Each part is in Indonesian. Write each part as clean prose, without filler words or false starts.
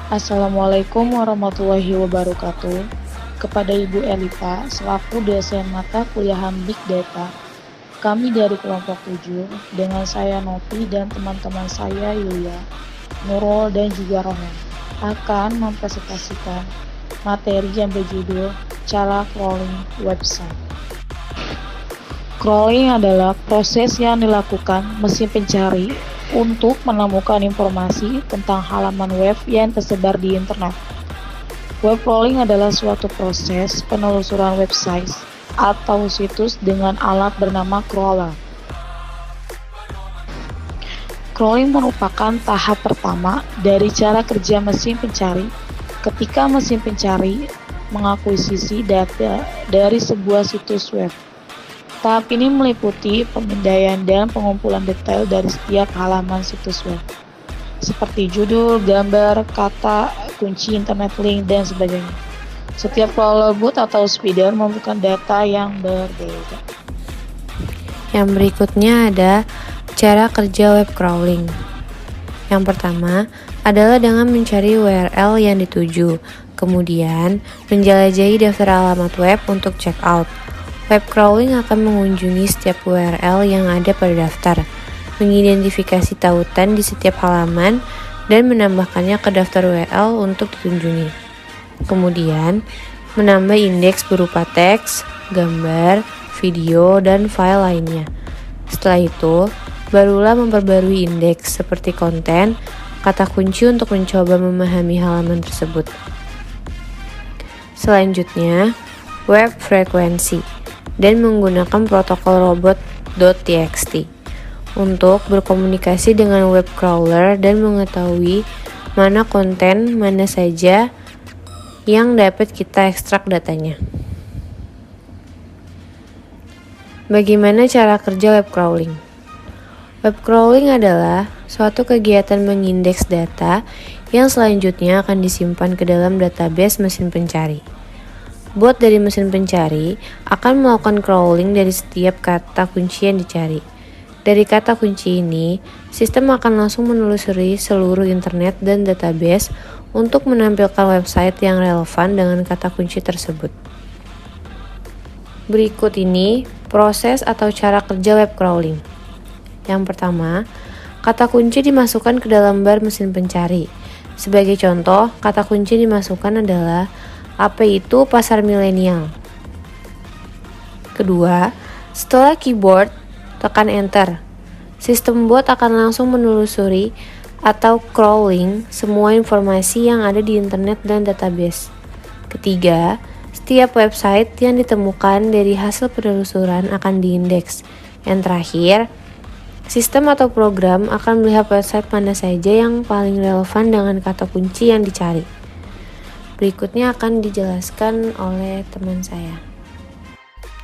Assalamualaikum warahmatullahi wabarakatuh. Kepada Ibu Elita, selaku dosen mata kuliahan Big Data, kami dari kelompok 7, dengan saya Novi dan teman-teman saya Yulia, Nurul dan juga Rohan, akan mempresentasikan materi yang berjudul cara crawling website. Crawling adalah proses yang dilakukan mesin pencari untuk menemukan informasi tentang halaman web yang tersebar di internet. Web crawling adalah suatu proses penelusuran website atau situs dengan alat bernama crawler. Crawling merupakan tahap pertama dari cara kerja mesin pencari ketika mesin pencari mengakuisisi data dari sebuah situs web. Tahap ini meliputi pemindaian dan pengumpulan detail dari setiap halaman situs web, seperti judul, gambar, kata, kunci internet link, dan sebagainya. Setiap crawler boot atau speeder membutuhkan data yang berbeda. Yang berikutnya ada cara kerja web crawling. Yang pertama adalah dengan mencari URL yang dituju, kemudian menjelajahi daftar alamat web untuk check out. Web crawling akan mengunjungi setiap URL yang ada pada daftar, mengidentifikasi tautan di setiap halaman, dan menambahkannya ke daftar URL untuk dikunjungi. Kemudian, menambah indeks berupa teks, gambar, video, dan file lainnya. Setelah itu, barulah memperbarui indeks seperti konten, kata kunci untuk mencoba memahami halaman tersebut. Selanjutnya, web frekuensi dan menggunakan protokol robot.txt untuk berkomunikasi dengan web crawler dan mengetahui mana konten mana saja yang dapat kita ekstrak datanya. Bagaimana cara kerja web crawling? Web crawling adalah suatu kegiatan mengindeks data yang selanjutnya akan disimpan ke dalam database mesin pencari. Bot dari mesin pencari akan melakukan crawling dari setiap kata kunci yang dicari. Dari kata kunci ini, sistem akan langsung menelusuri seluruh internet dan database untuk menampilkan website yang relevan dengan kata kunci tersebut. Berikut ini proses atau cara kerja web crawling. Yang pertama, kata kunci dimasukkan ke dalam bar mesin pencari. Sebagai contoh, kata kunci dimasukkan adalah apa itu pasar milenial. Kedua, setelah keyboard, tekan enter. Sistem bot akan langsung menelusuri atau crawling semua informasi yang ada di internet dan database. Ketiga, setiap website yang ditemukan dari hasil penelusuran akan diindeks. Yang terakhir, sistem atau program akan melihat website mana saja yang paling relevan dengan kata kunci yang dicari. Berikutnya akan dijelaskan oleh teman saya.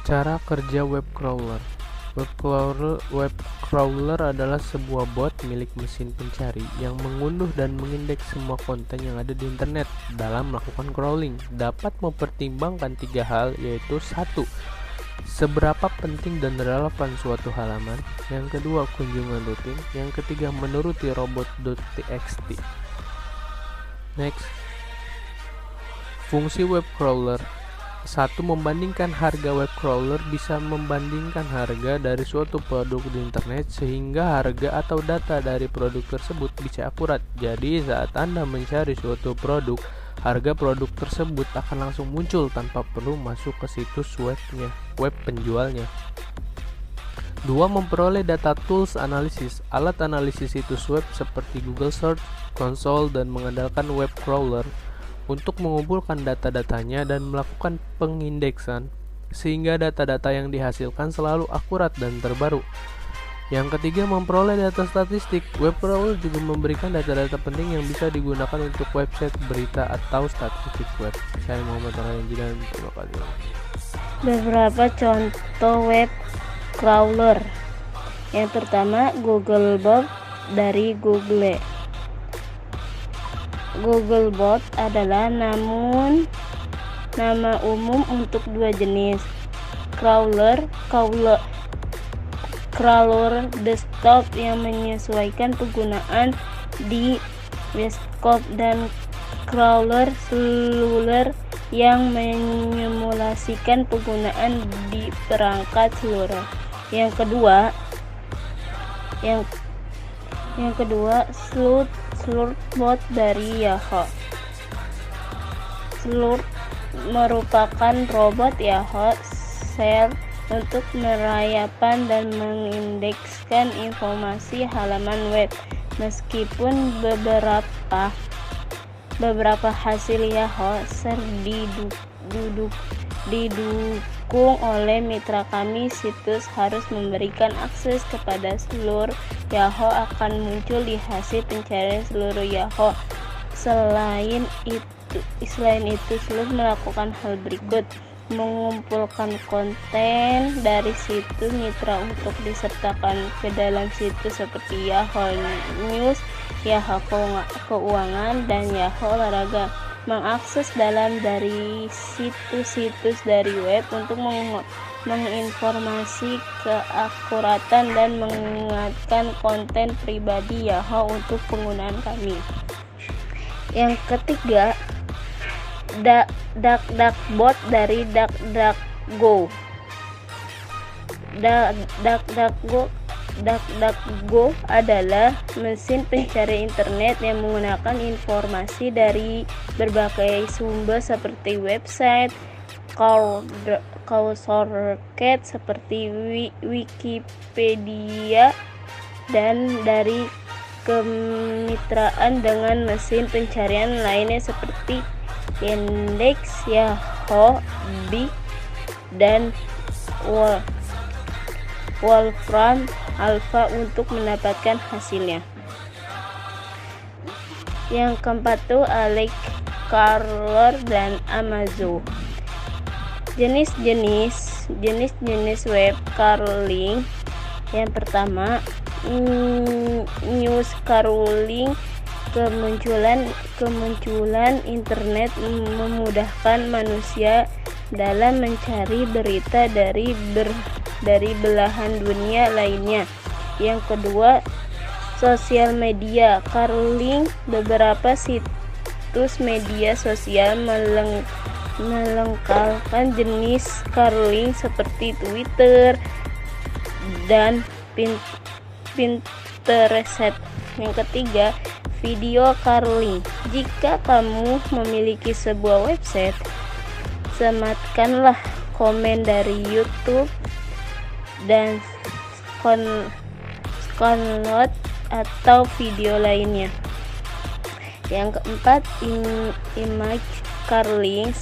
Cara kerja web crawler. Web crawler adalah sebuah bot milik mesin pencari yang mengunduh dan mengindeks semua konten yang ada di internet. Dalam melakukan crawling, dapat mempertimbangkan 3 hal, yaitu 1. Seberapa penting dan relevan suatu halaman. Yang kedua, kunjungan rutin. Yang ketiga, menuruti robot.txt. Next. Fungsi web crawler. 1. Membandingkan harga. Web crawler bisa membandingkan harga dari suatu produk di internet sehingga harga atau data dari produk tersebut bisa akurat. Jadi saat Anda mencari suatu produk, harga produk tersebut akan langsung muncul tanpa perlu masuk ke situs web penjualnya. 2. Memperoleh data tools analisis. Alat analisis situs web seperti Google Search Console dan mengandalkan web crawler untuk mengumpulkan data-datanya dan melakukan pengindeksan sehingga data-data yang dihasilkan selalu akurat dan terbaru. Yang ketiga, memperoleh data statistik. Web crawler juga memberikan data-data penting yang bisa digunakan untuk website, berita, atau statistik web. Saya Muhammad Jidan, terima kasih. Beberapa contoh web crawler. Yang pertama, Googlebot dari Google. Googlebot adalah nama umum untuk 2 jenis crawler desktop yang menyesuaikan penggunaan di desktop dan crawler seluler yang menyimulasikan penggunaan di perangkat seluler. Yang kedua, Slurpbot dari Yahoo. Slurp merupakan robot Yahoo Shell untuk merayapan dan mengindekskan informasi halaman web. Meskipun beberapa hasil Yahoo Shell didukung oleh mitra kami, situs harus memberikan akses kepada seluruh Yahoo akan muncul di hasil pencarian seluruh Yahoo. Selain itu, Slurp melakukan hal berikut: mengumpulkan konten dari situs mitra untuk disertakan ke dalam situs seperti Yahoo News, Yahoo Keuangan, dan Yahoo Olahraga. Mengakses dalam dari situs-situs dari web untuk menginformasi keakuratan dan mengingatkan konten pribadi Yahoo untuk penggunaan kami. Yang ketiga, DuckDuckBot dari DuckDuckGo. DuckDuckGo adalah mesin pencari internet yang menggunakan informasi dari berbagai sumber seperti website, crowdsourced seperti Wikipedia, dan dari kemitraan dengan mesin pencarian lainnya seperti Yandex, Yahoo, Bing, dan Wolfram Alpha untuk mendapatkan hasilnya. Yang keempat tuh Alex Crawler dan Amazon. Jenis-jenis web crawling. Yang pertama, news crawling. Kemunculan internet memudahkan manusia dalam mencari berita dari belahan dunia lainnya. Yang kedua, sosial media crawling. Beberapa situs media sosial melengkapkan jenis crawling seperti Twitter dan Pinterest. Yang ketiga, video crawling. Jika kamu memiliki sebuah website, sematkanlah komen dari YouTube dan download atau video lainnya. Yang keempat, image crawling.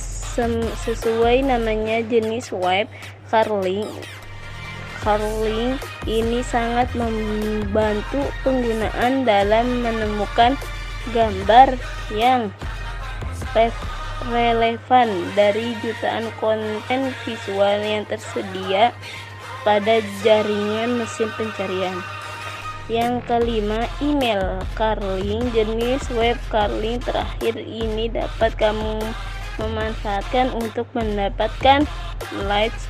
Sesuai namanya, jenis web crawling ini sangat membantu penggunaan dalam menemukan gambar yang relevan dari jutaan konten visual yang tersedia pada jaringan mesin pencarian. Yang kelima, email crawling. Jenis web crawling terakhir ini dapat kamu memanfaatkan untuk mendapatkan likes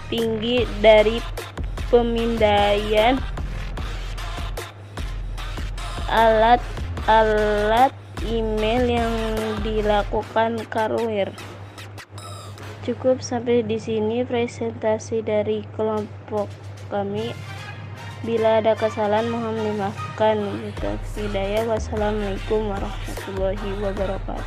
tinggi dari pemindaian alat email yang dilakukan crawler. Cukup sampai di sini presentasi dari kelompok kami. Bila ada kesalahan mohon dimaafkan. Wassalamualaikum warahmatullahi wabarakatuh.